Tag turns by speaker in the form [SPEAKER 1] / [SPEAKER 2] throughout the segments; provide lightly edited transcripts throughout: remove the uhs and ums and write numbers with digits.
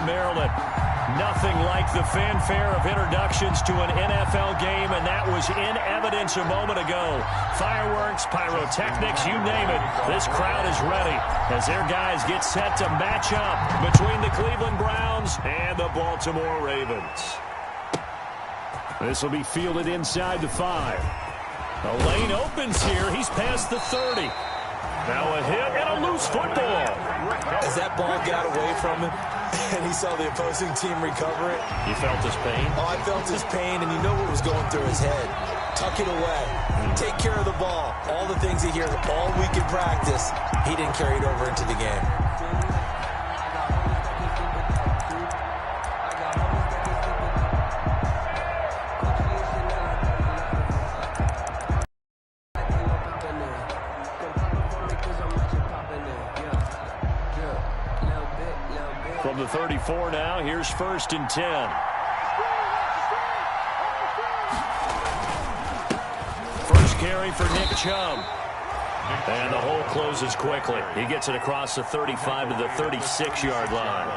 [SPEAKER 1] Maryland. Nothing like the fanfare of introductions to an NFL game, and that was in evidence a moment ago. Fireworks, pyrotechnics, you name it. This crowd is ready as their guys get set to match up between the Cleveland Browns and the Baltimore Ravens. This will be fielded inside the 5. The lane opens here. He's past the 30. Now a hit and a loose football.
[SPEAKER 2] As that ball got away from him and he saw the opposing team recover it.
[SPEAKER 1] You felt his pain?
[SPEAKER 2] Oh, I felt his pain, and you know what was going through his head. Tuck it away. Take care of the ball. All the things he hears all week in practice, he didn't carry it over into the game.
[SPEAKER 1] From the 34 now, here's 1st and 10. First carry for Nick Chubb. And the hole closes quickly. He gets it across the 35 to the 36-yard line.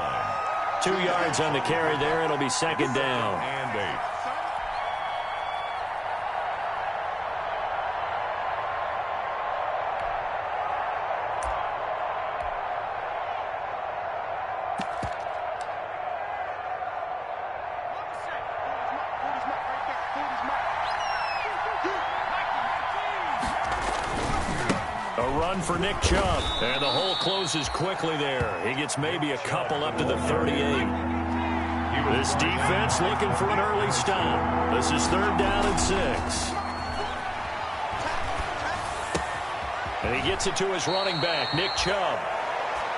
[SPEAKER 1] 2 yards on the carry there. It'll be 2nd down.
[SPEAKER 3] And 8.
[SPEAKER 1] For Nick Chubb, and the hole closes quickly there. He gets maybe a couple up to the 38. This defense looking for an early stop. This is 3rd down and 6. And he gets it to his running back, Nick Chubb.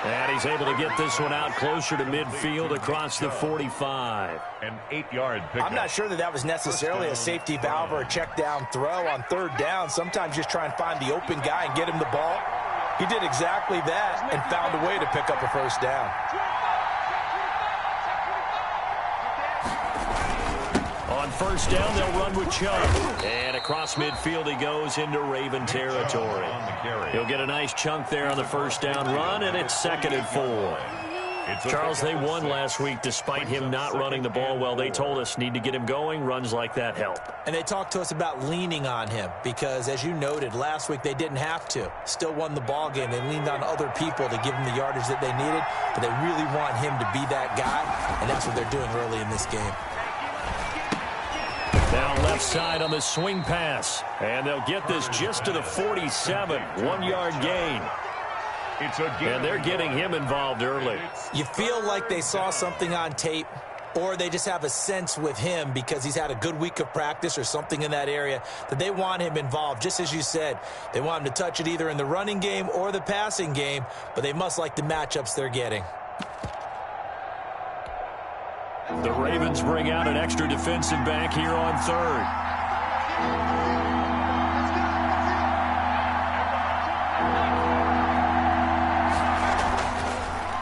[SPEAKER 1] And he's able to get this one out closer to midfield across the 45.
[SPEAKER 3] An 8-yard pickup.
[SPEAKER 2] I'm not sure that was necessarily a safety valve or a check down throw on 3rd down. Sometimes just try and find the open guy and get him the ball. He did exactly that and found a way to pick up a 1st down.
[SPEAKER 1] On 1st down, they'll run with Chubb. And across midfield he goes into Raven territory. He'll get a nice chunk there on the 1st down run, and it's 2nd and 4. Charles, they won last week despite him not running the ball well. They told us need to get him going. Runs like that help.
[SPEAKER 2] And they talked to us about leaning on him because, as you noted, last week they didn't have to. Still won the ball game. They leaned on other people to give him the yardage that they needed, but they really want him to be that guy, and that's what they're doing early in this game.
[SPEAKER 1] Now left side on the swing pass, and they'll get this just to the 47. 1-yard gain. And they're getting him involved early.
[SPEAKER 2] You feel like they saw something on tape, or they just have a sense with him because he's had a good week of practice or something in that area that they want him involved. Just as you said, they want him to touch it either in the running game or the passing game, but they must like the matchups they're getting.
[SPEAKER 1] The Ravens bring out an extra defensive back here on 3rd.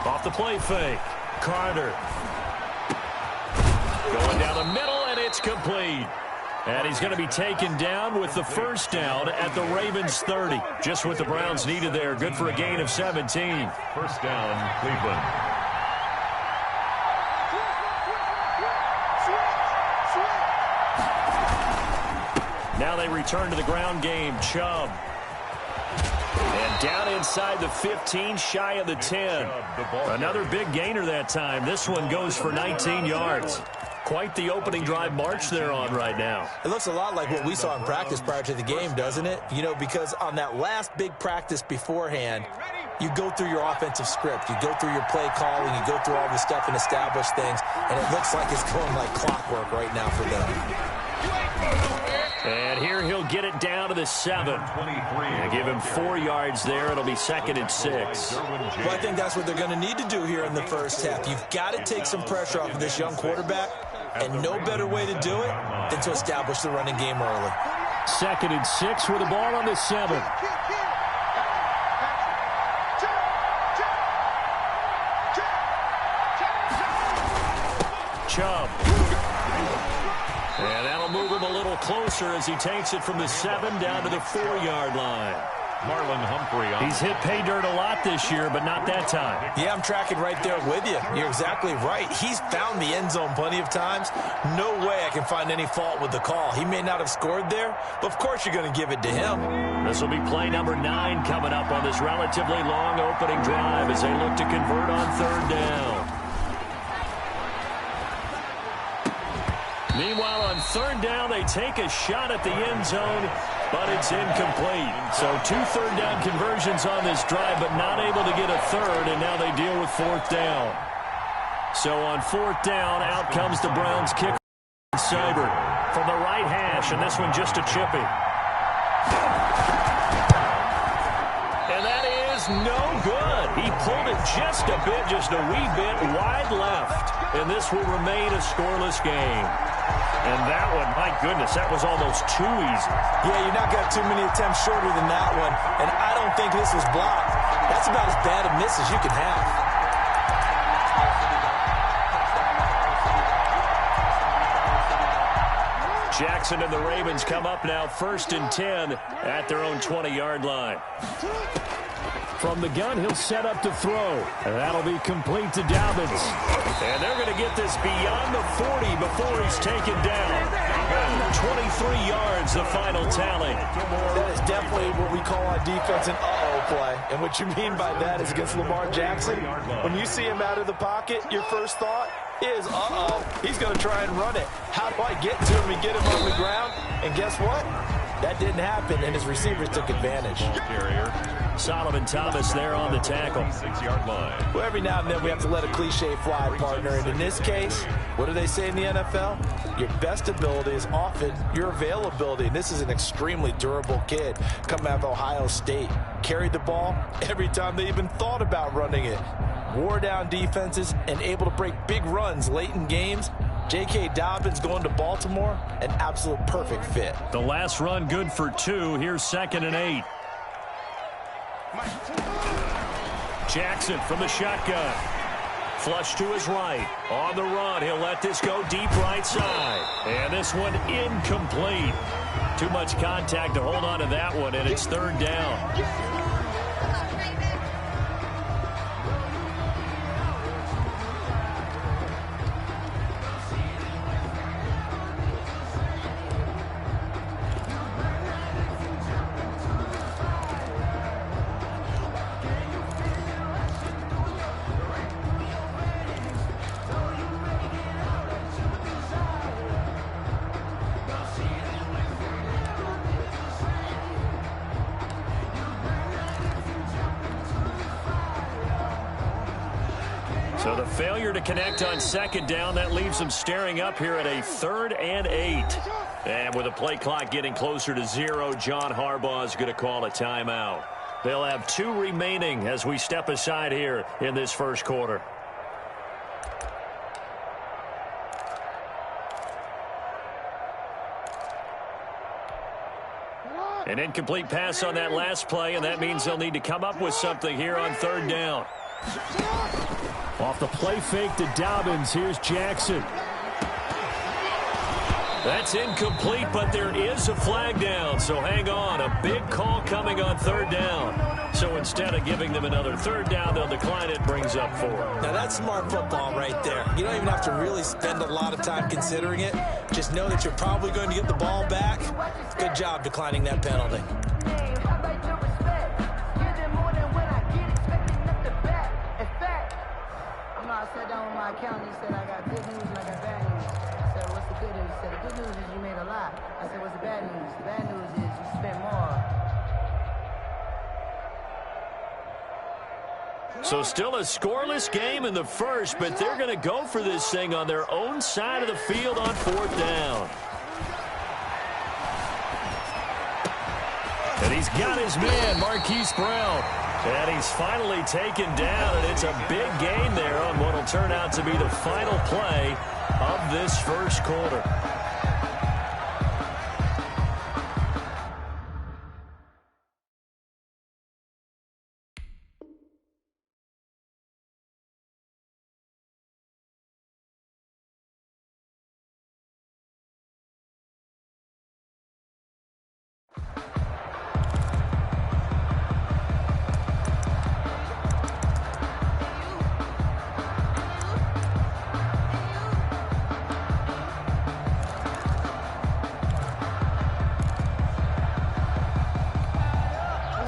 [SPEAKER 1] Off the play fake. Carter. Going down the middle, and it's complete. And he's going to be taken down with the 1st down at the Ravens 30. Just what the Browns needed there. Good for a gain of 17.
[SPEAKER 3] 1st down, Cleveland.
[SPEAKER 1] Now they return to the ground game. Chubb. And down inside the 15, shy of the 10. Another big gainer that time. This one goes for 19 yards. Quite the opening drive march they're on right now.
[SPEAKER 2] It looks a lot like what we saw in practice prior to the game, doesn't it? You know, because on that last big practice beforehand, you go through your offensive script. You go through your play calling. You go through all the stuff and establish things. And it looks like it's going like clockwork right now for them.
[SPEAKER 1] And here he'll get it down to the 7. They give him 4 yards there. It'll be 2nd and 6.
[SPEAKER 2] Well, I think that's what they're going to need to do here in the 1st half. You've got to take some pressure off of this young quarterback, and no better way to do it than to establish the running game early.
[SPEAKER 1] 2nd and 6 with the ball on the 7. Chubb. And that'll move him a little closer as he takes it from the 7 down to the 4-yard line.
[SPEAKER 3] Marlon Humphrey.
[SPEAKER 1] He's hit pay dirt a lot this year, but not that time.
[SPEAKER 2] Yeah, I'm tracking right there with you. You're exactly right. He's found the end zone plenty of times. No way I can find any fault with the call. He may not have scored there, but of course you're going to give it to him.
[SPEAKER 1] This will be play number 9 coming up on this relatively long opening drive as they look to convert on third down. Meanwhile, on third down, they take a shot at the end zone, but it's incomplete. So 2 third-down conversions on this drive, but not able to get a third, and now they deal with fourth down. So on fourth down, out comes the Browns kicker, Seibert, from the right hash, and this one just a chippy. And that is no good. He pulled it just a bit, just a wee bit wide left, and this will remain a scoreless game. And that one, my goodness, that was almost too easy.
[SPEAKER 2] Yeah, you're not got too many attempts shorter than that one, and I don't think this was blocked. That's about as bad a miss as you can have.
[SPEAKER 1] Jackson and the Ravens come up now 1st and 10 at their own 20-yard line. From the gun, he'll set up to throw. And that'll be complete to Dobbins. And they're going to get this beyond the 40 before he's taken down. 23 yards, the final tally.
[SPEAKER 2] That is definitely what we call on defense an uh-oh play. And what you mean by that is against Lamar Jackson, when you see him out of the pocket, your first thought is, uh-oh, he's going to try and run it. How do I get to him and get him on the ground? And guess what? That didn't happen, and his receivers took advantage.
[SPEAKER 1] Solomon Thomas there on the tackle.
[SPEAKER 3] 6-yard line.
[SPEAKER 2] Well, every now and then we have to let a cliche fly, partner. And in this case, what do they say in the NFL? Your best ability is often your availability. And this is an extremely durable kid coming out of Ohio State. Carried the ball every time they even thought about running it. Wore down defenses and able to break big runs late in games. J.K. Dobbins going to Baltimore, an absolute perfect fit.
[SPEAKER 1] The last run good for 2. Here's 2nd and 8. Jackson from the shotgun. Flush to his right. On the run, he'll let this go deep right side. And this one incomplete. Too much contact to hold on to that one, and it's 3rd down. So the failure to connect on 2nd down, that leaves them staring up here at a 3rd and 8. And with the play clock getting closer to 0, John Harbaugh is going to call a timeout. They'll have 2 remaining as we step aside here in this first quarter. An incomplete pass on that last play, and that means they'll need to come up with something here on 3rd down. Off the play fake to Dobbins, here's Jackson. That's incomplete, but there is a flag down, so hang on. A big call coming on 3rd down. So instead of giving them another 3rd down, they'll decline it, brings up 4.
[SPEAKER 2] Now that's smart football right there. You don't even have to really spend a lot of time considering it. Just know that you're probably going to get the ball back. Good job declining that penalty.
[SPEAKER 4] I sat down with my accountant. He said, I got good news and I got bad news. I said, what's the good news? He said, the good news is you made a lot. I said, what's the bad news? The bad news is you spent more.
[SPEAKER 1] So still a scoreless game in the first, but they're going to go for this thing on their own side of the field on 4th down. And he's got his man, Marquise Brown. And he's finally taken down, and it's a big gain there on what will turn out to be the final play of this first quarter.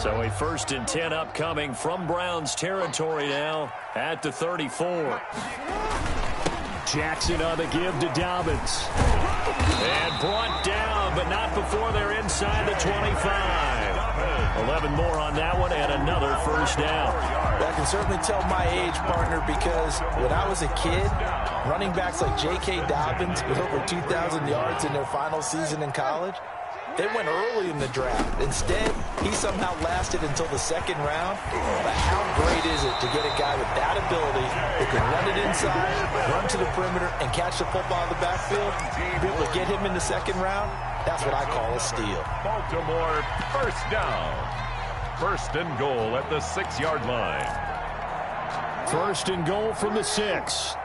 [SPEAKER 1] So a 1st and 10 upcoming from Browns territory now at the 34. Jackson on the give to Dobbins. And brought down, but not before they're inside the 25. 11 more on that one and another first down.
[SPEAKER 2] I can certainly tell my age, partner, because when I was a kid, running backs like J.K. Dobbins with over 2,000 yards in their final season in college, they went early in the draft. Instead, he somehow lasted until the 2nd round. But how great is it to get a guy with that ability who can run it inside, run to the perimeter, and catch the football in the backfield? Be able to get him in the 2nd round? That's what I call a steal.
[SPEAKER 3] Baltimore, first down. 1st and goal at the 6-yard line.
[SPEAKER 1] 1st and goal from the 6.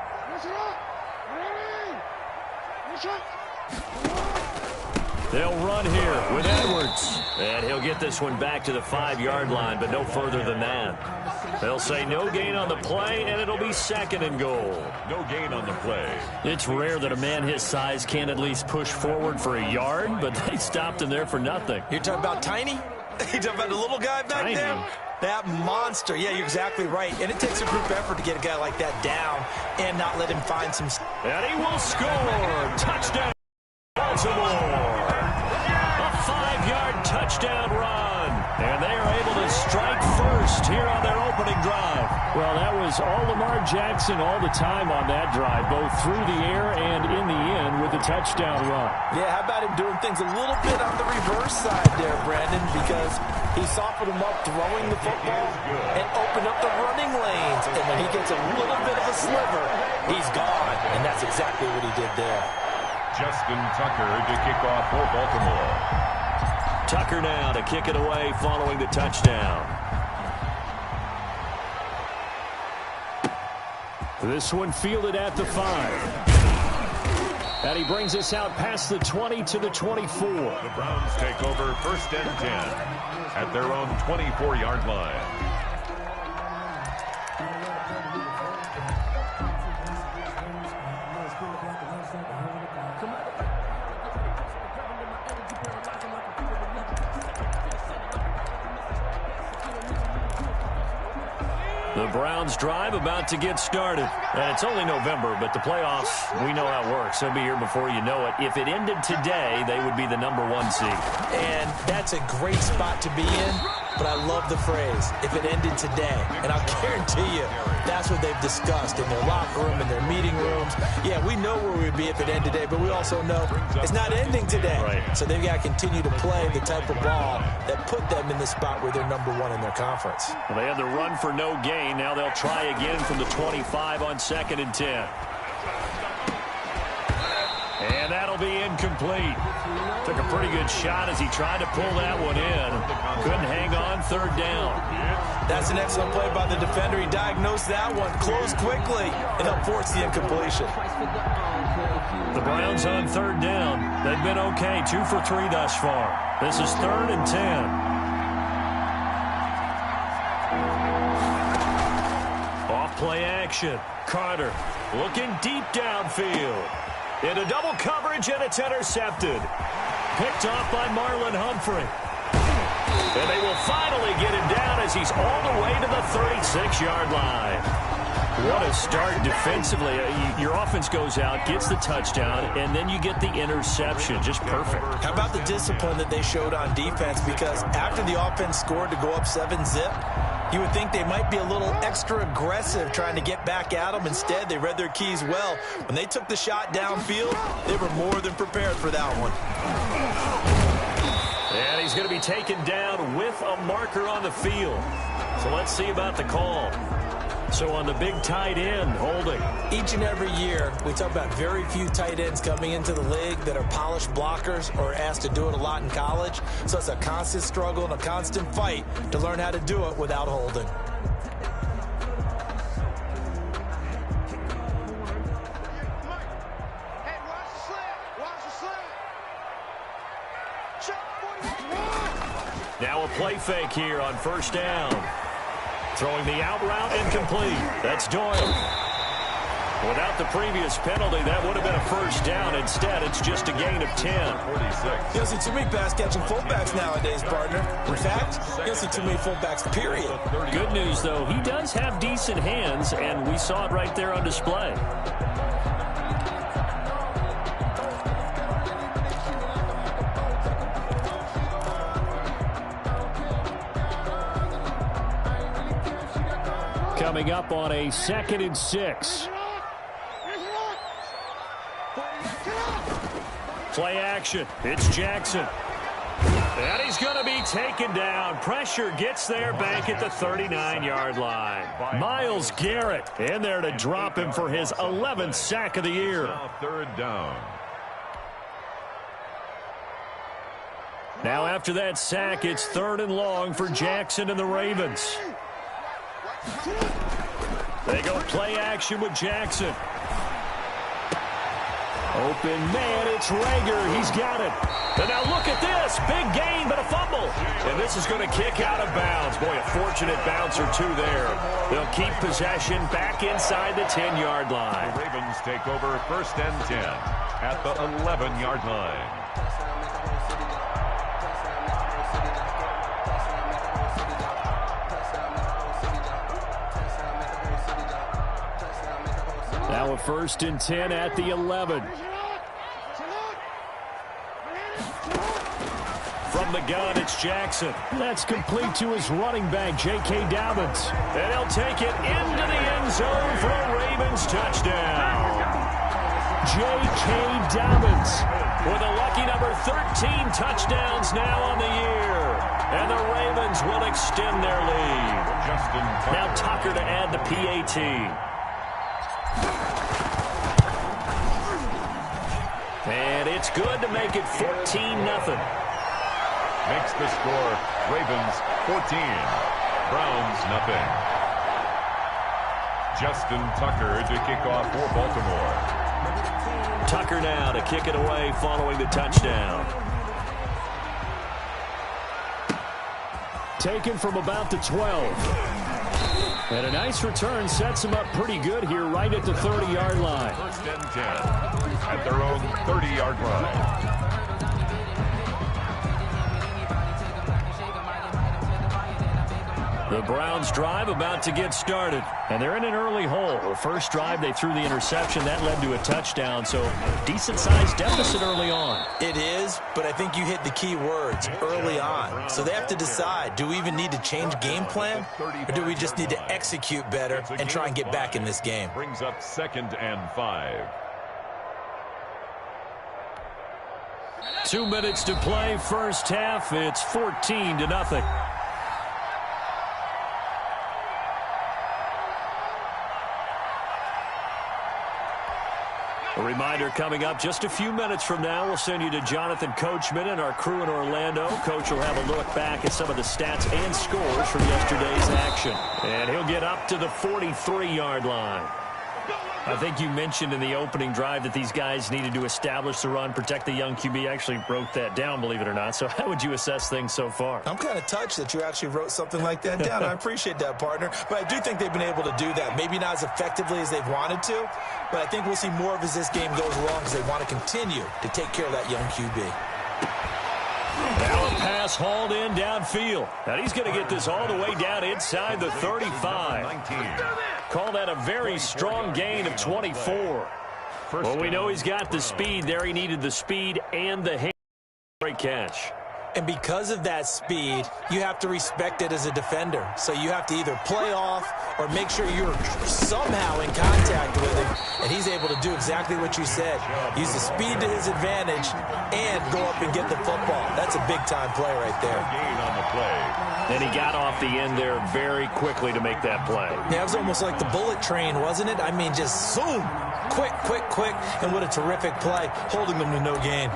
[SPEAKER 1] They'll run here with Edwards. And he'll get this one back to the 5-yard line, but no further than that. They'll say no gain on the play, and it'll be 2nd and goal.
[SPEAKER 3] No gain on the play.
[SPEAKER 1] It's rare that a man his size can't at least push forward for a yard, but they stopped him there for nothing.
[SPEAKER 2] You're talking about Tiny? You're talking about the little guy back there? That monster. Yeah, you're exactly right. And it takes a group effort to get a guy like that down and not let him find some...
[SPEAKER 1] And he will score. Touchdown, Baltimore. A 5-yard touchdown run. And they are able to strike first here on their opening drive. Well, that was all Lamar Jackson all the time on that drive, both through the air and in the end with a touchdown run.
[SPEAKER 2] Yeah, how about him doing things a little bit on the reverse side there, Brandon, because he softened him up throwing the football and opened up the running lanes. And when he gets a little bit of a sliver, he's gone. And that's exactly what he did there.
[SPEAKER 3] Justin Tucker to kick off for Baltimore.
[SPEAKER 1] Tucker now to kick it away following the touchdown. This one fielded at the 5. And he brings us out past the 20 to the 24.
[SPEAKER 3] The Browns take over 1st and 10 at their own 24-yard line.
[SPEAKER 1] The Browns drive about to get started. And it's only November, but the playoffs, we know how it works. They'll be here before you know it. If it ended today, they would be the #1 seed.
[SPEAKER 2] And that's a great spot to be in, but I love the phrase, if it ended today. And I'll guarantee you, that's what they've discussed in their locker room, in their meeting rooms. Yeah, we know where we'd be if it ended today, but we also know it's not ending today.
[SPEAKER 1] Right.
[SPEAKER 2] So they've got to continue to play the type of ball that put them in the spot where they're #1 in their conference.
[SPEAKER 1] Well, they had the run for no gain. Now they'll try again from the 25 on 2nd and 10. And that'll be incomplete. Took a pretty good shot as he tried to pull that one in. Couldn't hang on 3rd down.
[SPEAKER 2] That's an excellent play by the defender. He diagnosed that one, closed quickly, and helped force the incompletion.
[SPEAKER 1] The Browns on 3rd down. They've been okay, 2 for 3 thus far. This is 3rd and 10. Off-play action. Carter looking deep downfield. Into double coverage, and it's intercepted. Picked off by Marlon Humphrey. And they will finally get him down as he's all the way to the 36-yard line. What a start defensively. Your offense goes out, gets the touchdown, and then you get the interception. Just perfect.
[SPEAKER 2] How about the discipline that they showed on defense? Because after the offense scored to go up 7-zip, you would think they might be a little extra aggressive trying to get back at them. Instead, they read their keys well. When they took the shot downfield, they were more than prepared for that one.
[SPEAKER 1] And he's going to be taken down with a marker on the field. So let's see about the call. So on the big tight end, holding.
[SPEAKER 2] Each and every year, we talk about very few tight ends coming into the league that are polished blockers or asked to do it a lot in college. So it's a constant struggle and a constant fight to learn how to do it without holding.
[SPEAKER 1] Now a play fake here on 1st down. Throwing the out route incomplete. That's Doyle. Without the previous penalty, that would have been a first down. Instead, it's just a gain of 10.
[SPEAKER 3] 46.
[SPEAKER 2] You don't see too many pass-catching fullbacks nowadays, partner. In fact, you don't see too many fullbacks, period.
[SPEAKER 1] Good news, though, he does have decent hands, and we saw it right there on display. Coming up on a 2nd and 6. Play action. It's Jackson. And he's going to be taken down. Pressure gets there back at the 39-yard line. Myles Garrett in there to drop him for his 11th sack of the year.
[SPEAKER 3] Now 3rd down.
[SPEAKER 1] Now after that sack, it's 3rd and long for Jackson and the Ravens. They go play action with Jackson. Open man, it's Rager. He's got it. And now look at this. Big gain, but a fumble. And this is going to kick out of bounds. Boy, a fortunate bounce or two there. They'll keep possession back inside the 10-yard line.
[SPEAKER 3] The Ravens take over 1st and 10 at the 11-yard line.
[SPEAKER 1] Now a 1st and 10 at the 11. From the gun, it's Jackson. That's complete to his running back, J.K. Dobbins. And he'll take it into the end zone for a Ravens touchdown. J.K. Dobbins with a lucky number 13 touchdowns now on the year. And the Ravens will extend their lead. Now Tucker to add the PAT. And it's good to make it 14-0.
[SPEAKER 3] Makes the score Ravens 14, Browns nothing. Justin Tucker to kick off for Baltimore.
[SPEAKER 1] Tucker now to kick it away following the touchdown. Taken from about the 12. And a nice return sets him up pretty good here right at the 30-yard line.
[SPEAKER 3] 1st and 10 at their own 30-yard line.
[SPEAKER 1] The Browns drive about to get started, and they're in an early hole. The first drive, they threw the interception. That led to a touchdown, so decent-sized deficit early on.
[SPEAKER 2] It is, but I think you hit the key words, early on. So they have to decide, do we even need to change game plan, or do we just need to execute better and try and get back in this game?
[SPEAKER 3] Brings up 2nd and 5.
[SPEAKER 1] 2 minutes to play, first half. It's 14-0. A reminder coming up just a few minutes from now, we'll send you to Jonathan Coachman and our crew in Orlando. Coach will have a look back at some of the stats and scores from yesterday's action. And he'll get up to the 43-yard line. I think you mentioned in the opening drive that these guys needed to establish the run, protect the young QB. I actually wrote that down, believe it or not. So how would you assess things so far?
[SPEAKER 2] I'm kind of touched that you actually wrote something like that down. I appreciate that, partner. But I do think they've been able to do that. Maybe not as effectively as they've wanted to, but I think we'll see more of as this game goes along because they want to continue to take care of that young QB.
[SPEAKER 1] Now a pass hauled in downfield. Now he's going to get this all the way down inside the 35.
[SPEAKER 3] 19.
[SPEAKER 1] Call that a very strong gain of 24. Well, we know he's got the speed there. He needed the speed and the hand. Great catch.
[SPEAKER 2] And because of that speed, you have to respect it as a defender. So you have to either play off or make sure you're somehow in contact with him. And he's able to do exactly what you said. Use the speed to his advantage and go up and get the football. That's a big-time play right there.
[SPEAKER 3] Gain on the play.
[SPEAKER 1] And he got off the end there very quickly to make that play.
[SPEAKER 2] Yeah, it was almost like the bullet train, wasn't it? I mean, just zoom. Quick, quick, quick. And what a terrific play, holding them to no gain.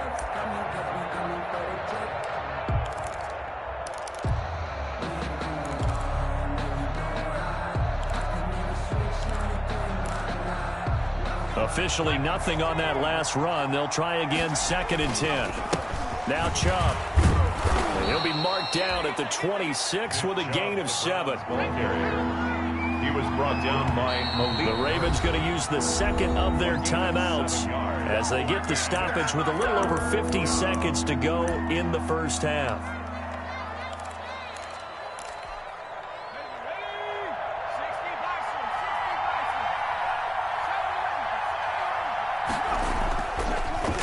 [SPEAKER 1] Officially nothing on that last run. They'll try again, 2nd and 10. Now Chubb. And he'll be marked down at the 26 with a gain of 7.
[SPEAKER 3] He was brought down by Malik.
[SPEAKER 1] The Ravens going to use the second of their timeouts as they get the stoppage with a little over 50 seconds to go in the first half.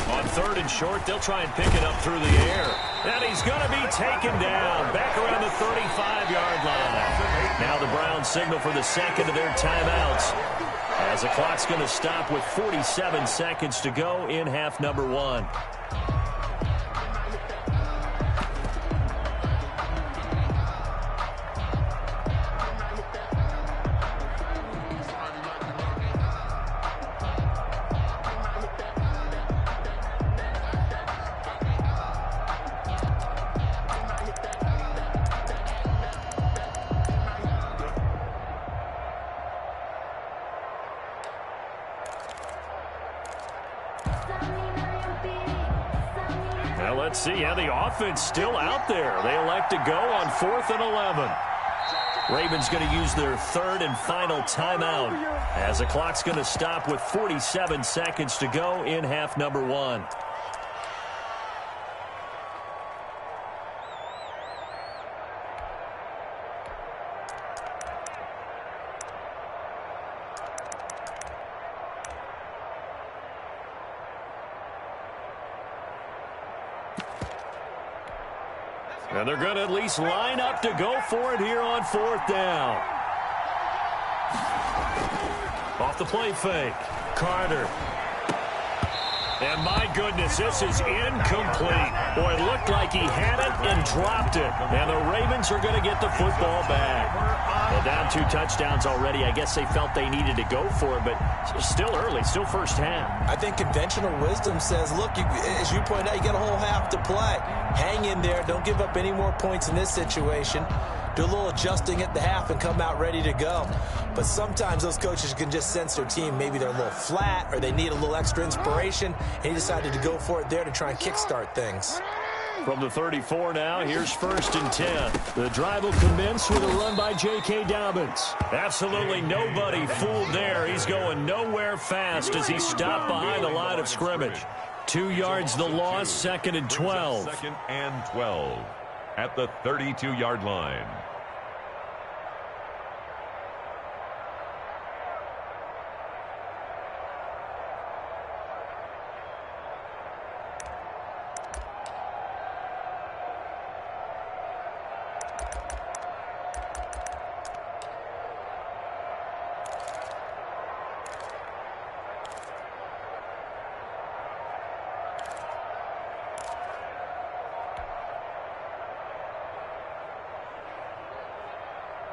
[SPEAKER 1] On third and short, they'll try and pick it up through the air. And he's going to be taken down back around the 35-yard line. Now the Browns signal for the second of their timeouts as the clock's going to stop with 47 seconds to go in half number one. Now let's see how the offense still out there. They elect to go on 4th and 11. Ravens going to use their third and final timeout as the clock's going to stop with 47 seconds to go in half number one. And they're going to at least line up to go for it here on 4th down. Off the play fake. Carter. And my goodness, this is incomplete. Boy, it looked like he had it and dropped it. And the Ravens are going to get the football back. Well, down 2 touchdowns already. I guess they felt they needed to go for it, but still early, still first half.
[SPEAKER 2] I think conventional wisdom says, look, as you pointed out, you got a whole half to play. Hang in there. Don't give up any more points in this situation. Do a little adjusting at the half and come out ready to go. But sometimes those coaches can just sense their team. Maybe they're a little flat or they need a little extra inspiration, and he decided to go for it there to try and kickstart things.
[SPEAKER 1] From the 34 now, here's 1st and 10. The drive will commence with a run by J.K. Dobbins. Absolutely nobody fooled there. He's going nowhere fast as he stopped behind the line of scrimmage. 2 yards the loss, 2nd and 12.
[SPEAKER 3] 2nd and 12 at the 32-yard line.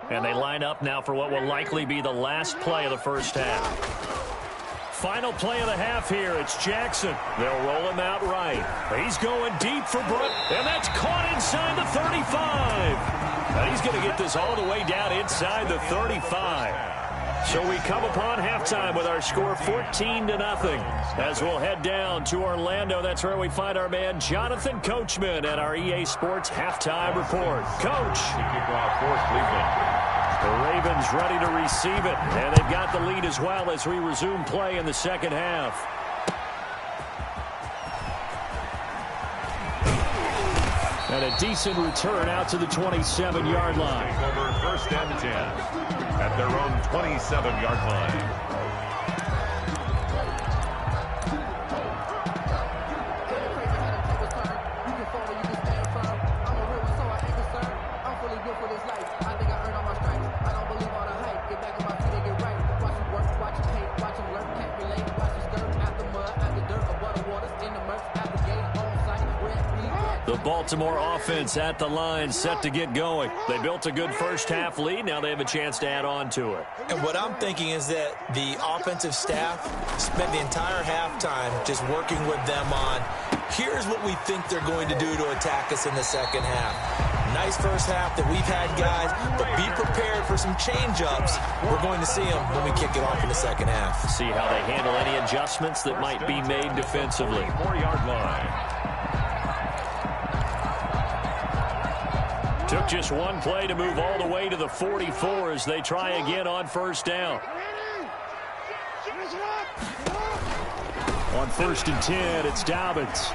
[SPEAKER 1] And they line up now for what will likely be the last play of the first half. Final play of the half here. It's Jackson. They'll roll him out right. He's going deep for Brooke, and that's caught inside the 35. And he's going to get this all the way down inside the 35. So we come upon halftime with our score 14-0 as we'll head down to Orlando. That's where we find our man Jonathan Coachman at our EA Sports Halftime Report. Coach.
[SPEAKER 3] Kickoff for Cleveland.
[SPEAKER 1] The Ravens ready to receive it, and they've got the lead as well as we resume play in the second half. And a decent return out to the 27-yard line.
[SPEAKER 3] Over 1st and 10 at their own 27-yard line.
[SPEAKER 1] Baltimore offense at the line, set to get going. They built a good first half lead. Now they have a chance to add on to it.
[SPEAKER 2] And what I'm thinking is that the offensive staff spent the entire halftime just working with them on, here's what we think they're going to do to attack us in the second half. Nice first half that we've had, guys, but be prepared for some change-ups. We're going to see them when we kick it off in the second half.
[SPEAKER 1] See how they handle any adjustments that might be made defensively.
[SPEAKER 3] 4-yard line.
[SPEAKER 1] Took just one play to move all the way to the 44 as they try again on first down. On 1st and 10, it's Dobbins.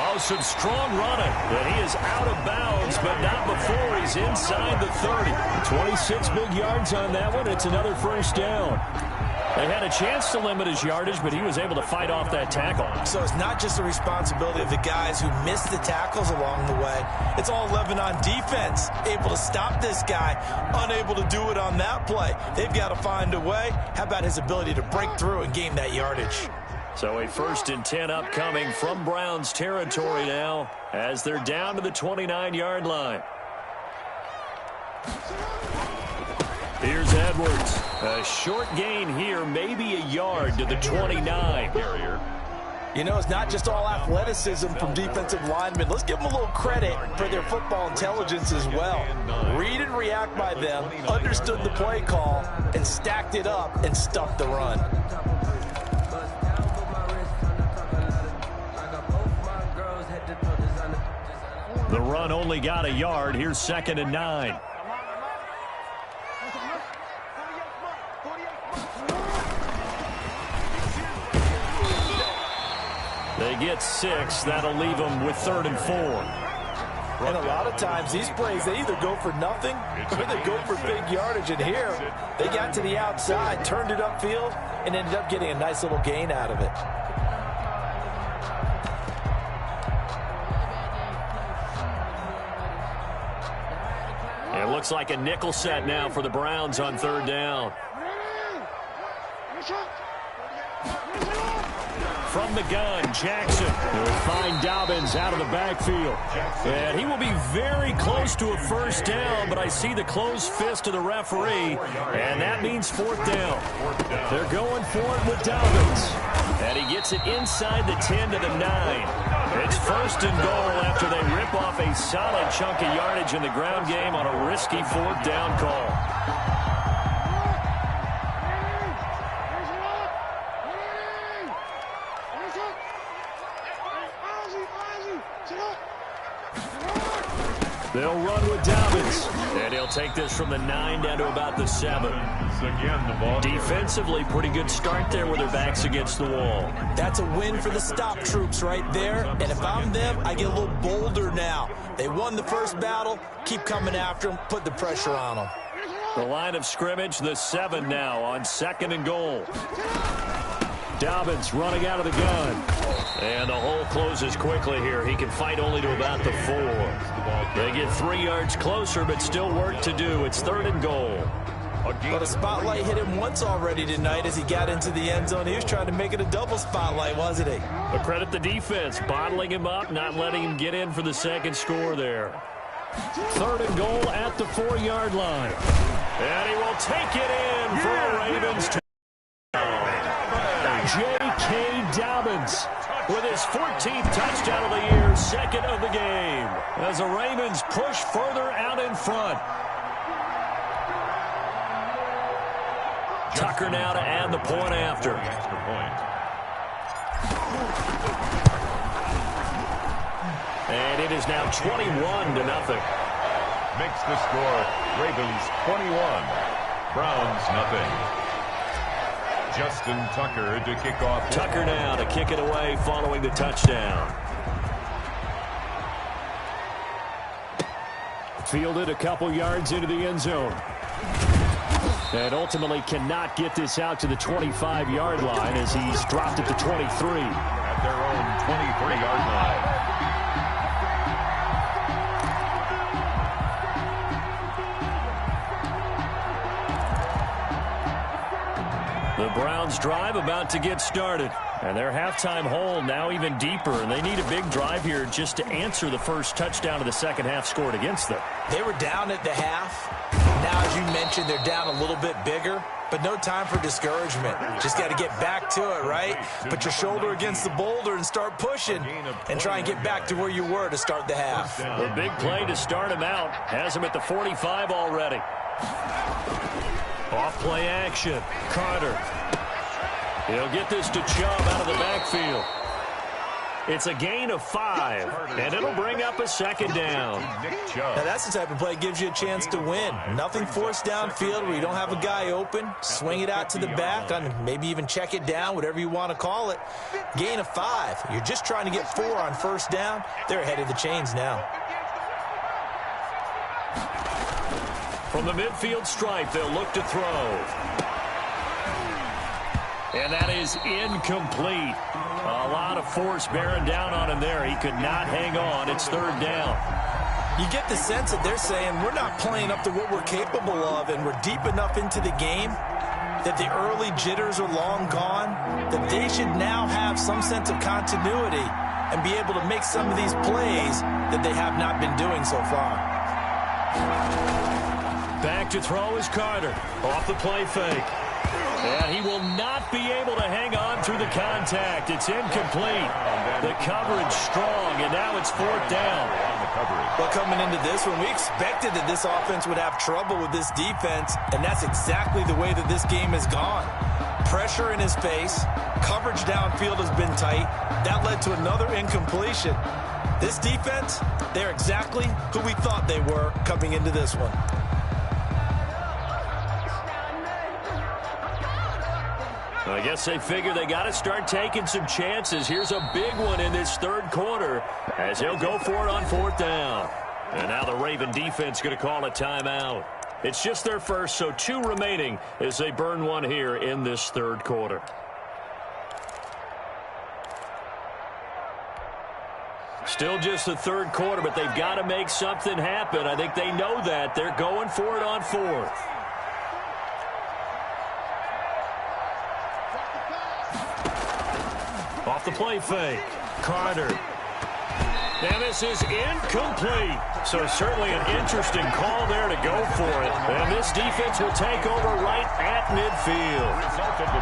[SPEAKER 1] Oh, some strong running. But he is out of bounds, but not before he's inside the 30. 26 big yards on that one. It's another first down. They had a chance to limit his yardage, but he was able to fight off that tackle.
[SPEAKER 2] So it's not just the responsibility of the guys who missed the tackles along the way. It's all 11 on defense. Able to stop this guy, unable to do it on that play. They've got to find a way. How about his ability to break through and gain that yardage?
[SPEAKER 1] So a 1st and 10 upcoming from Browns territory now as they're down to the 29-yard line. Here's Edwards. A short gain here, maybe a yard to the 29.
[SPEAKER 2] You know, it's not just all athleticism from defensive linemen. Let's give them a little credit for their football intelligence as well. Read and react by them, understood the play call, and stacked it up and stuffed the run.
[SPEAKER 1] The run only got a yard. Here's 2nd and 9. They get 6. That'll leave them with 3rd and 4.
[SPEAKER 2] And a lot of times these plays, they either go for nothing or they go for big yardage. And here, they got to the outside, turned it upfield, and ended up getting a nice little gain out of it.
[SPEAKER 1] It looks like a nickel set now for the Browns on 3rd down. From the gun, Jackson will find Dobbins out of the backfield. And he will be very close to a first down, but I see the closed fist of the referee, and that means 4th down. They're going for it with Dobbins. And he gets it inside the 10 to the 9. It's 1st and goal after they rip off a solid chunk of yardage in the ground game on a risky 4th down call. They'll run with Dobbins. And he'll take this from the 9 down to about the 7. Defensively, pretty good start there with their backs against the wall.
[SPEAKER 2] That's a win for the stop troops right there. And if I'm them, I get a little bolder now. They won the first battle. Keep coming after them. Put the pressure on them.
[SPEAKER 1] The line of scrimmage, the 7 now on 2nd and goal. Dobbins running out of the gun. And the hole closes quickly here. He can fight only to about the 4. They get 3 yards closer, but still work to do. It's 3rd and goal.
[SPEAKER 2] But a spotlight hit him once already tonight as he got into the end zone. He was trying to make it a double spotlight, wasn't he?
[SPEAKER 1] But credit the defense, bottling him up, not letting him get in for the 2nd score there. 3rd and goal at the 4-yard line. And he will take it in for a Ravens touchdown. J.K. Dobbins with his 14th touchdown of the year, 2nd of the game, as the Ravens push further out in front. Tucker now to add the point after. And it is now 21-0.
[SPEAKER 3] Makes the score Ravens 21, Browns nothing. Justin Tucker to kick off.
[SPEAKER 1] Tucker now to kick it away following the touchdown. Fielded a couple yards into the end zone. And ultimately cannot get this out to the 25-yard line as he's dropped at the 23.
[SPEAKER 3] At their own 23-yard line.
[SPEAKER 1] The Browns drive about to get started. And their halftime hole now even deeper. And they need a big drive here just to answer the first touchdown of the second half scored against them.
[SPEAKER 2] They were down at the half. Now, as you mentioned, they're down a little bit bigger. But no time for discouragement. Just got to get back to it, right? Put your shoulder against the boulder and start pushing. And try and get back to where you were to start the half.
[SPEAKER 1] A big play to start him out. Has him at the 45 already. Off play action. Carter. He'll get this to Chubb out of the backfield. It's a gain of 5, and it'll bring up a second down.
[SPEAKER 2] Now that's the type of play that gives you a chance to win. Nothing forced downfield where you don't have a guy open. Swing it out to the back, maybe even check it down, whatever you want to call it. Gain of 5. You're just trying to get 4 on first down. They're ahead of the chains now.
[SPEAKER 1] From the midfield stripe, they'll look to throw. And that is incomplete. A lot of force bearing down on him there. He could not hang on. It's third down.
[SPEAKER 2] You get the sense that they're saying we're not playing up to what we're capable of, and we're deep enough into the game that the early jitters are long gone, that they should now have some sense of continuity and be able to make some of these plays that they have not been doing so far.
[SPEAKER 1] Back to throw is Carter. Off the play fake. And he will not be able to hang on through the contact. It's incomplete. The coverage strong, and now it's fourth down.
[SPEAKER 2] Well, coming into this one, we expected that this offense would have trouble with this defense, and that's exactly the way that this game has gone. Pressure in his face. Coverage downfield has been tight. That led to another incompletion. This defense, they're exactly who we thought they were coming into this one.
[SPEAKER 1] I guess they figure they got to start taking some chances. Here's a big one in this third quarter as they'll go for it on fourth down. And now the Raven defense going to call a timeout. It's just their first, so 2 remaining as they burn one here in this third quarter. Still just the third quarter, but they've got to make something happen. I think they know that. They're going for it on fourth. Off the play fake. Carter. And this is incomplete. So certainly an interesting call there to go for it. And this defense will take over right at midfield.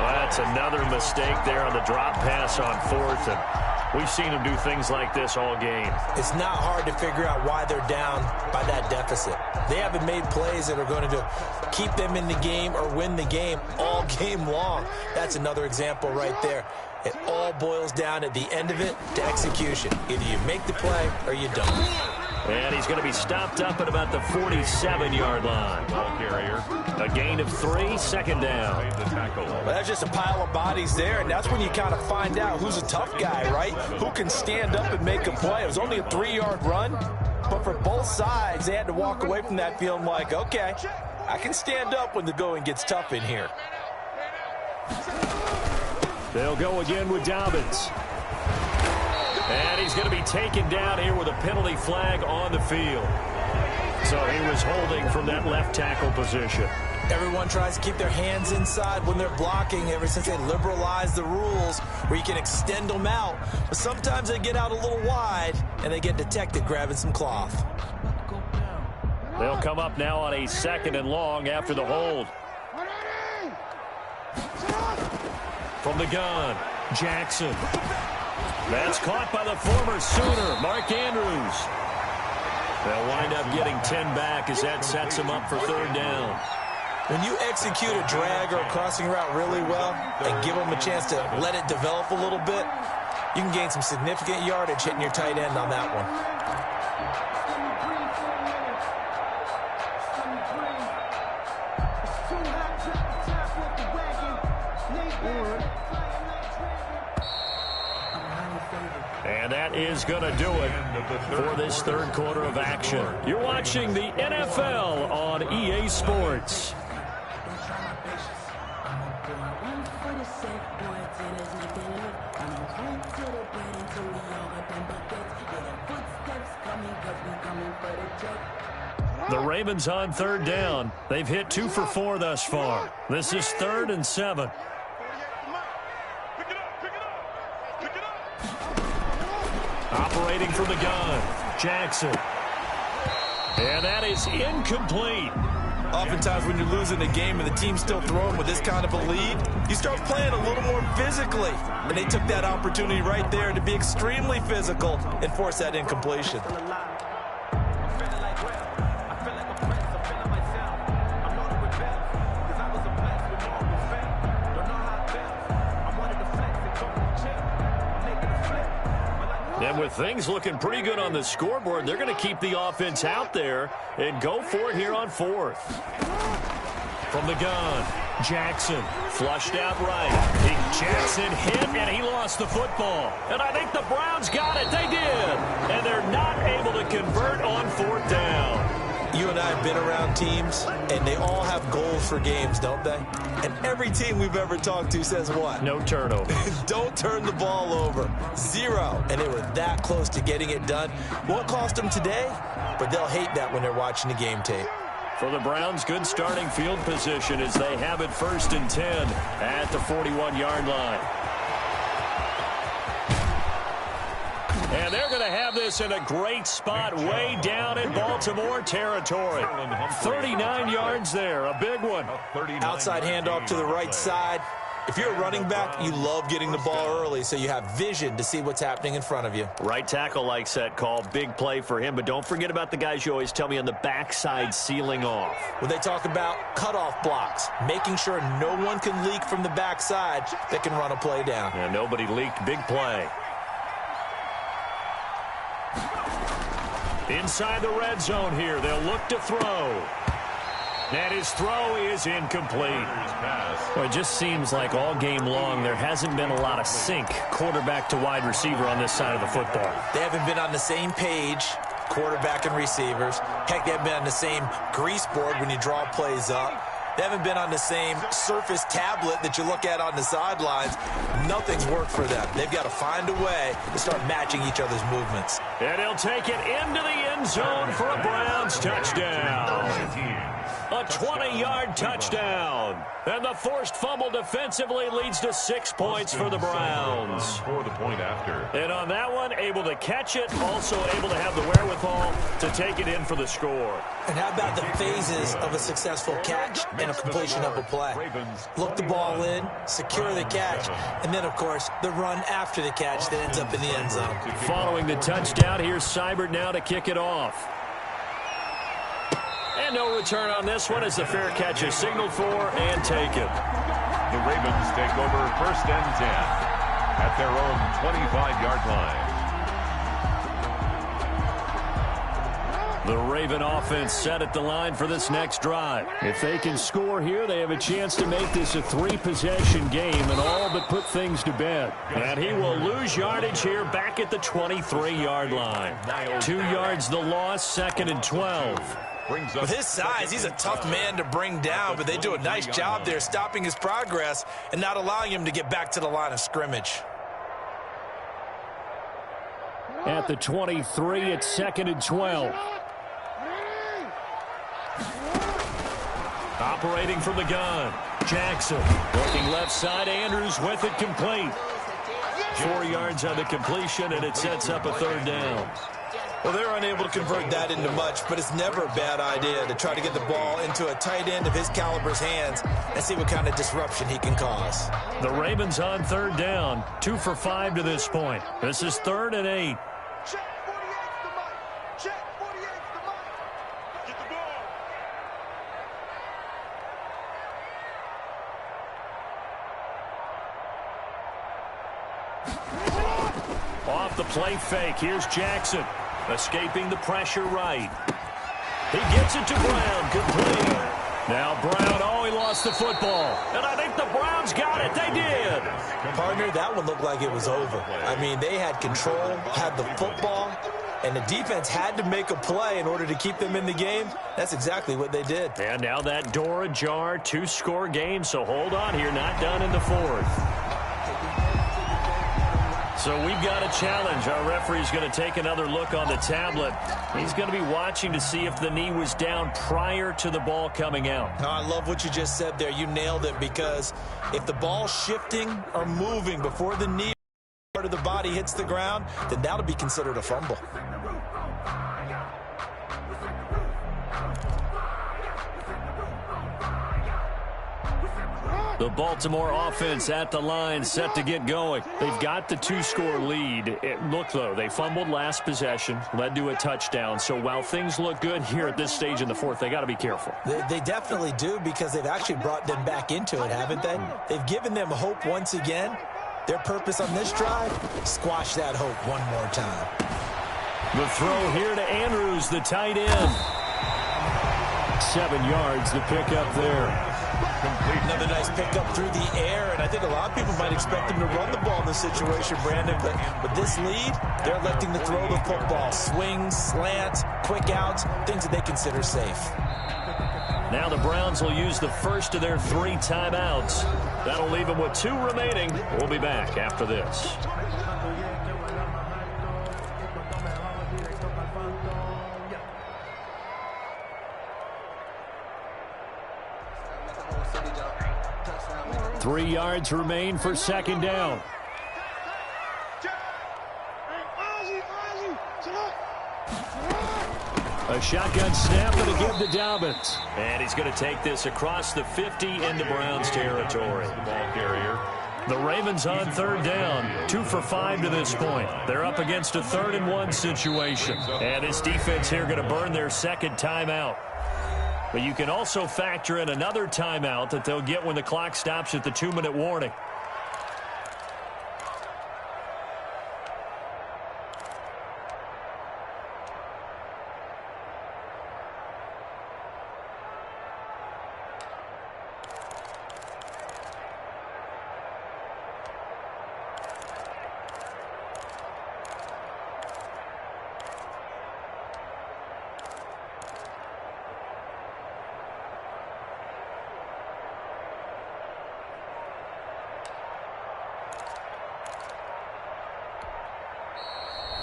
[SPEAKER 1] That's another mistake there on the drop pass on fourth. And we've seen them do things like this all game.
[SPEAKER 2] It's not hard to figure out why they're down by that deficit. They haven't made plays that are going to keep them in the game or win the game all game long. That's another example right there. It all boils down at the end of it to execution. Either you make the play or you don't.
[SPEAKER 1] And he's going to be stopped up at about the 47-yard line.
[SPEAKER 3] Ball carrier.
[SPEAKER 1] A gain of 3, second down.
[SPEAKER 2] Well, that's just a pile of bodies there, and that's when you kind of find out who's a tough guy, right? Who can stand up and make a play. It was only a 3-yard run, but for both sides, they had to walk away from that feeling like, okay, I can stand up when the going gets tough in here.
[SPEAKER 1] They'll go again with Dobbins. And he's going to be taken down here with a penalty flag on the field. So he was holding from that left tackle position.
[SPEAKER 2] Everyone tries to keep their hands inside when they're blocking ever since they liberalized the rules where you can extend them out. But sometimes they get out a little wide and they get detected grabbing some cloth.
[SPEAKER 1] They'll come up now on a 2nd and long after the hold. From the gun, Jackson. That's caught by the former Sooner, Mark Andrews. They'll wind up getting 10 back as that sets them up for third down.
[SPEAKER 2] When you execute a drag or a crossing route really well and give them a chance to let it develop a little bit, you can gain some significant yardage hitting your tight end on that one.
[SPEAKER 1] And that is going to do it for this third quarter of action. You're watching the NFL on EA Sports. The Ravens on third down. They've hit 2 for 4 thus far. This is 3rd and 7. Operating from the gun, Jackson. And that is incomplete.
[SPEAKER 2] Oftentimes when you're losing a game and the team's still throwing with this kind of a lead, you start playing a little more physically. And they took that opportunity right there to be extremely physical and force that incompletion.
[SPEAKER 1] And with things looking pretty good on the scoreboard, they're going to keep the offense out there and go for it here on 4th. From the gun, Jackson flushed out right. Jackson hit, and he lost the football. And I think the Browns got it. They did. And they're not able to convert on 4th down.
[SPEAKER 2] You and I have been around teams, and they all have goals for games, don't they? And every team we've ever talked to says what?
[SPEAKER 1] No turnovers.
[SPEAKER 2] Don't turn the ball over. 0. And they were that close to getting it done. Won't cost them today, but they'll hate that when they're watching the game tape.
[SPEAKER 1] For the Browns, good starting field position as they have it 1st and 10 at the 41-yard line. And they're going to have this in a great spot way down in Baltimore territory. 39 yards there, a big one.
[SPEAKER 2] Outside handoff to the right side. If you're a running back, you love getting the ball early so you have vision to see what's happening in front of you.
[SPEAKER 1] Right tackle likes that call. Big play for him. But don't forget about the guys you always tell me on the backside sealing off.
[SPEAKER 2] When they talk about cutoff blocks, making sure no one can leak from the backside that can run a play down.
[SPEAKER 1] And nobody leaked. Big play. Inside the red zone here. They'll look to throw. And his throw is incomplete. Well, it just seems like all game long there hasn't been a lot of sync quarterback to wide receiver on this side of the football.
[SPEAKER 2] They haven't been on the same page, quarterback and receivers. Heck, they haven't been on the same grease board when you draw plays up. They haven't been on the same Surface tablet that you look at on the sidelines. Nothing's worked for them. They've got to find a way to start matching each other's movements.
[SPEAKER 1] And he'll take it into the end zone for a Browns touchdown. A 20-yard touchdown. And the forced fumble defensively leads to 6 points for the Browns.
[SPEAKER 3] For the point after.
[SPEAKER 1] And on that one, able to catch it, also able to have the wherewithal to take it in for the score.
[SPEAKER 2] And how about the phases of a successful catch and a completion of a play? Look the ball in, secure the catch, and then, of course, the run after the catch that ends up in the end zone.
[SPEAKER 1] Following the touchdown, here's Seibert now to kick it off. And no return on this one as the fair catch is signaled for and taken.
[SPEAKER 3] The Ravens take over 1st and 10 at their own 25-yard line.
[SPEAKER 1] The Raven offense set at the line for this next drive. If they can score here, they have a chance to make this a 3-possession game and all but put things to bed. And he will lose yardage here back at the 23-yard line. 2 yards the loss, 2nd and 12.
[SPEAKER 2] With his size, he's a tough man to bring down, but they do a nice job there stopping his progress and not allowing him to get back to the line of scrimmage.
[SPEAKER 1] At the 23, it's 2nd and 12. Operating from the gun, Jackson. Looking left side, Andrews with it complete. 4 yards on the completion, and it sets up a 3rd down.
[SPEAKER 2] Well, they're unable to convert that into much, but it's never a bad idea to try to get the ball into a tight end of his caliber's hands and see what kind of disruption he can cause.
[SPEAKER 1] The Ravens on 3rd down, 2 for 5 to this point. This is 3rd and 8. Off the play fake, here's Jackson. Escaping the pressure right. He gets it to Brown, complete. Now Brown, he lost the football. And I think the Browns got it. They did.
[SPEAKER 2] Partner, that one looked like it was over. I mean, they had control, had the football, and the defense had to make a play in order to keep them in the game. That's exactly what they did.
[SPEAKER 1] And now that door ajar, 2-score game, so hold on here, not done in the 4th. So we've got a challenge. Our referee's going to take another look on the tablet. He's going to be watching to see if the knee was down prior to the ball coming out.
[SPEAKER 2] Now, I love what you just said there. You nailed it, because if the ball's shifting or moving before the knee part of the body hits the ground, then that'll be considered a fumble.
[SPEAKER 1] The Baltimore offense at the line, set to get going. They've got the 2-score lead. Look, though, they fumbled last possession, led to a touchdown. So while things look good here at this stage in the 4th, they got to be careful.
[SPEAKER 2] They definitely do, because they've actually brought them back into it, haven't they? They've given them hope once again. Their purpose on this drive, squash that hope one more time.
[SPEAKER 1] The throw here to Andrews, the tight end. 7 yards, the pickup there.
[SPEAKER 2] Another nice pickup through the air, and I think a lot of people might expect him to run the ball in this situation, Brandon, but with this lead, they're electing to throw the football. Swings, slants, quick outs, things that they consider safe.
[SPEAKER 1] Now the Browns will use the first of their 3 timeouts. That'll leave them with 2 remaining. We'll be back after this. Three yards remain for second down. A shotgun snap and a give to Dobbins. And he's going to take this across the 50 into Browns territory.
[SPEAKER 3] Ball carrier.
[SPEAKER 1] The Ravens on third down. 2 for 5 to this point. They're up against a 3rd-and-1 situation. And this defense here going to burn their second timeout. But you can also factor in another timeout that they'll get when the clock stops at the 2-minute warning.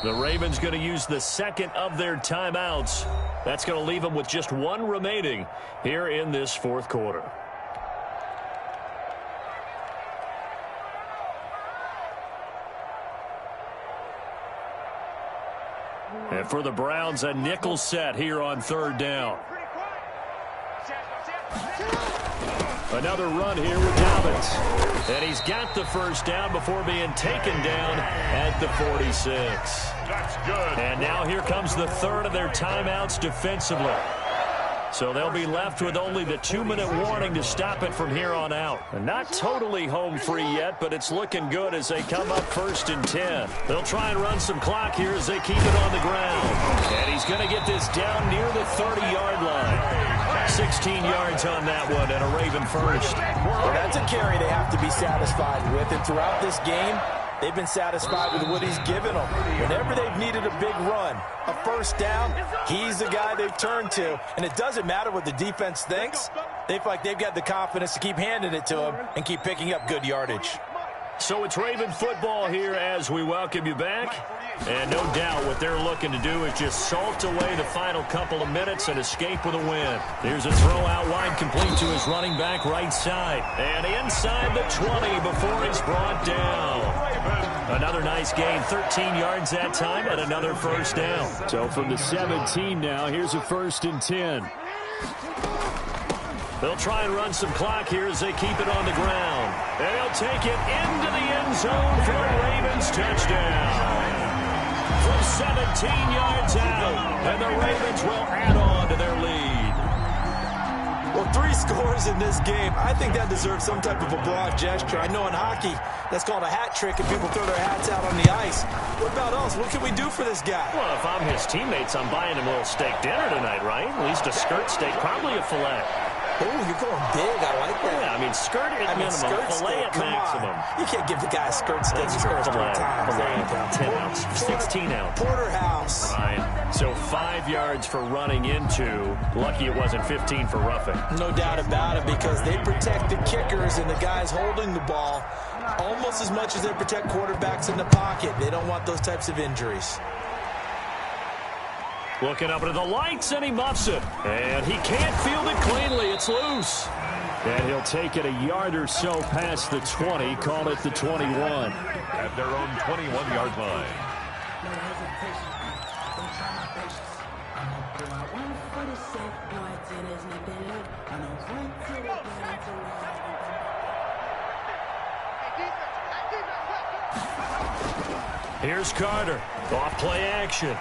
[SPEAKER 1] The Ravens going to use the second of their timeouts. That's going to leave them with just 1 remaining here in this 4th quarter. And for the Browns, a nickel set here on third down. Another run here with Dobbins. And he's got the first down before being taken down at the 46.
[SPEAKER 3] That's good.
[SPEAKER 1] And now here comes the 3rd of their timeouts defensively. So they'll be left with only the 2-minute warning to stop it from here on out. And not totally home free yet, but it's looking good as they come up 1st and 10. They'll try and run some clock here as they keep it on the ground. And he's going to get this down near the 30-yard line. 16 yards on that one and a Raven first.
[SPEAKER 2] Well, that's a carry they have to be satisfied with. And throughout this game, they've been satisfied with what he's given them. Whenever they've needed a big run, a first down, he's the guy they've turned to. And it doesn't matter what the defense thinks. They feel like they've got the confidence to keep handing it to him and keep picking up good yardage.
[SPEAKER 1] So it's Raven football here as we welcome you back. And no doubt what they're looking to do is just salt away the final couple of minutes and escape with a win. Here's a throw out wide complete to his running back right side. And inside the 20 before he's brought down. Another nice gain, 13 yards that time, and another first down. So from the 17 now, here's a 1st and 10. They'll try and run some clock here as they keep it on the ground. And they'll take it into the end zone for a Ravens touchdown. From 17 yards out, and the Ravens will add on to their lead.
[SPEAKER 2] Well, 3 scores in this game. I think that deserves some type of a broad gesture. I know in hockey, that's called a hat trick, and people throw their hats out on the ice. What about us? What can we do for this guy?
[SPEAKER 1] Well, if I'm his teammates, I'm buying him a little steak dinner tonight, right? At least a skirt steak, probably a filet.
[SPEAKER 2] Oh, you're going big. I like that.
[SPEAKER 1] Yeah, I mean, skirt at minimum, filet at maximum.
[SPEAKER 2] You can't give the guy a skirt steak.
[SPEAKER 1] Skirt filet, 10 ounce, 16 ounce.
[SPEAKER 2] Porterhouse.
[SPEAKER 1] Fine. So 5 yards for running into. Lucky it wasn't 15 for roughing.
[SPEAKER 2] No doubt about it, because they protect the kickers and the guys holding the ball almost as much as they protect quarterbacks in the pocket. They don't want those types of injuries.
[SPEAKER 1] Looking up into the lights, and he muffs it. And he can't field it cleanly. It's loose. And he'll take it a yard or so past the 20, call it the 21.
[SPEAKER 3] At their own 21-yard line.
[SPEAKER 1] Here's Carter. Off play action.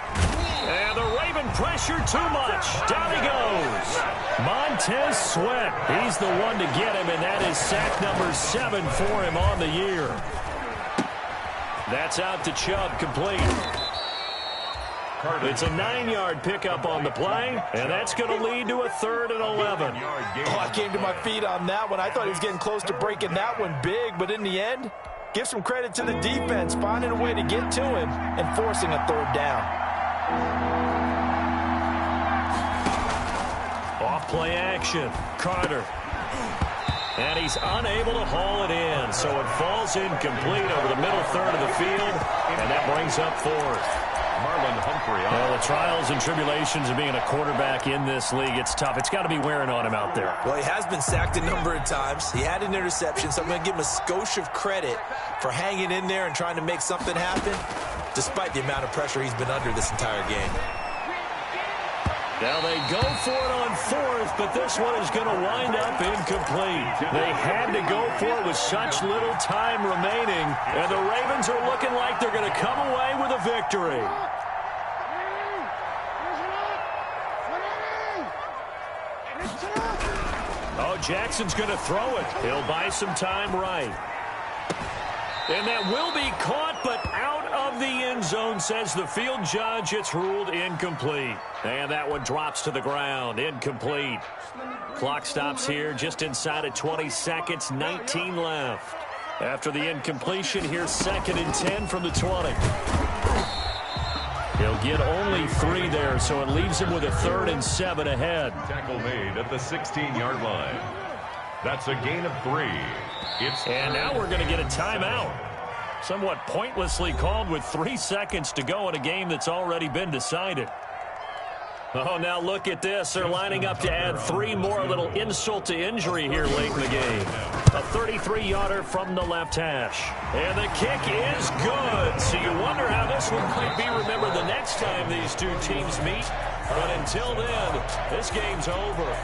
[SPEAKER 1] And the Raven pressure too much. Down he goes. Montez Sweat. He's the one to get him, and that is sack number 7 for him on the year. That's out to Chubb, complete. It's a 9-yard pickup on the play, and that's going to lead to a 3rd and 11.
[SPEAKER 2] Oh, I came to my feet on that one. I thought he was getting close to breaking that one big, but in the end, give some credit to the defense, finding a way to get to him and forcing a 3rd down.
[SPEAKER 1] Off play action, Carter. And he's unable to haul it in, so it falls incomplete over the middle 3rd of the field, and that brings up 4th.
[SPEAKER 3] Marlon Humphrey.
[SPEAKER 1] Well, the trials and tribulations of being a quarterback in this league, it's tough. It's got to be wearing on him out there.
[SPEAKER 2] Well, he has been sacked a number of times. He had an interception, so I'm going to give him a skosh of credit for hanging in there and trying to make something happen, despite the amount of pressure he's been under this entire game.
[SPEAKER 1] Now they go for it on 4th, but this one is going to wind up incomplete. They had to go for it with such little time remaining, and the Ravens are looking like they're going to come away with a victory. Oh, Jackson's going to throw it. He'll buy some time right. And that will be caught, but out of the end zone, says the field judge. It's ruled incomplete. And that one drops to the ground. Incomplete. Clock stops here just inside of 20 seconds. 19 left. After the incompletion, here's 2nd and 10 from the 20. He'll get only 3 there, so it leaves him with a 3rd and 7 ahead.
[SPEAKER 3] Tackle made at the 16-yard line. That's a gain of 3.
[SPEAKER 1] And now we're going to get a timeout. Somewhat pointlessly called with 3 seconds to go in a game that's already been decided. Oh, now look at this. They're lining up to add 3 more, a little insult to injury here late in the game. A 33-yarder from the left hash. And the kick is good. So you wonder how this one might be remembered the next time these two teams meet. But until then, this game's over.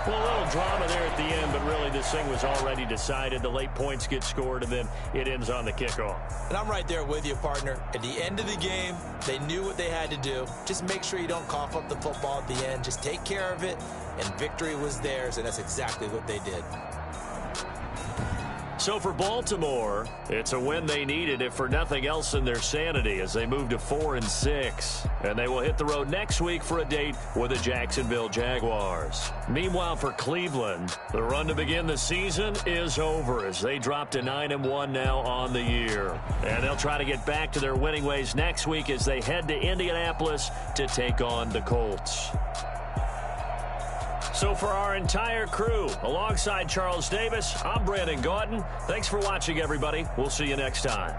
[SPEAKER 1] Well, a little drama there at the end, but really this thing was already decided. The late points get scored, and then it ends on the kickoff.
[SPEAKER 2] And I'm right there with you, partner. At the end of the game, they knew what they had to do. Just make sure you don't cough up the football at the end. Just take care of it, and victory was theirs, and that's exactly what they did.
[SPEAKER 1] So for Baltimore, it's a win they needed, if for nothing else in their sanity, as they move to 4-6. And they will hit the road next week for a date with the Jacksonville Jaguars. Meanwhile, for Cleveland, the run to begin the season is over as they drop to 9-1 now on the year. And they'll try to get back to their winning ways next week as they head to Indianapolis to take on the Colts. So for our entire crew, alongside Charles Davis, I'm Brandon Gaudin. Thanks for watching, everybody. We'll see you next time.